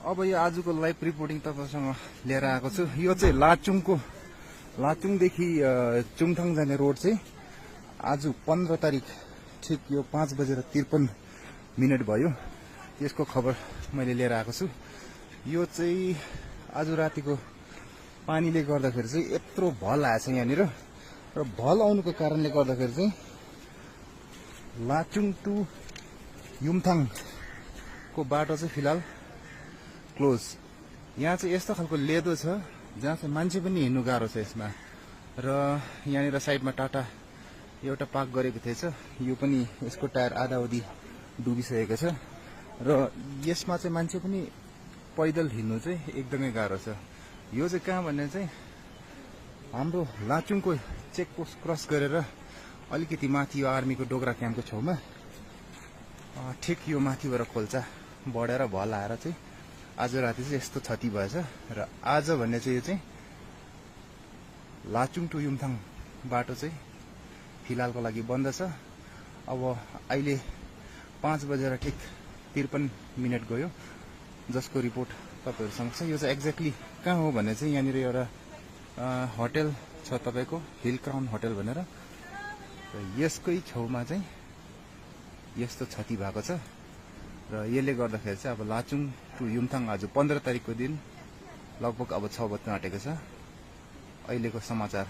अब यो आजको लाइभ रिपोर्टिङ तपाईसँग लिएर आएको छु। यो चाहिँ लाचुङदेखि चुङथाङ जाने रोड चाहिँ आज 15 तारिक ठिक यो 5:53 भयो। यसको खबर मैले लिएर आएको छु। यो चाहिँ आज रातिको पानीले गर्दाखेरि चाहिँ यत्रो भल आएछ यहाँनिर, र भल आउनुको कारणले गर्दाखेरि चाहिँ लाचुङ टु युमथाङको बाटो चाहिँ फिलहाल क्लोज। यहाँ चाहिँ यस्तो खालको लेदो छ जहाँ चाहिँ मान्छे पनि हिँड्नु गाह्रो छ यसमा। र यहाँनिर साइडमा टाटा एउटा पार्क गरेको थिएछ, यो पनि यसको टायर आधाउधी डुबिसकेको छ र यसमा चाहिँ मान्छे पनि पैदल हिँड्नु चाहिँ एकदमै गाह्रो छ। यो चाहिँ कहाँ भन्ने चाहिँ हाम्रो लाचुङको चेकपोस्ट क्रस गरेर अलिकति माथि यो आर्मीको डोगरा क्याम्पको छेउमा ठिक यो माथिबाट खोल्चा बढेर भल आएर चाहिँ आज राति चाहिँ यस्तो क्षति भएछ। र आज भन्ने चाहिँ यो चाहिँ लाचुङ टु युमथाङ बाटो चाहिँ फिलहालको लागि बन्द छ। अब अहिले 5:53 गयो, जसको रिपोर्ट तपाईहरुसँग छ। यो चाहिँ एक्ज्याक्टली कहाँ हो भने चाहिँ यहाँनिर एउटा होटल छ तपाईको हिल क्राउन होटल भनेर, र यसकै छेउमा चाहिँ यस्तो क्षति भएको छ। र यसले गर्दाखेरि चाहिँ अब लाचुङ टु युमथाङ आज 15 तारिकको दिन लगभग अब 6 बज्न आँटेको छ। अहिलेको समाचार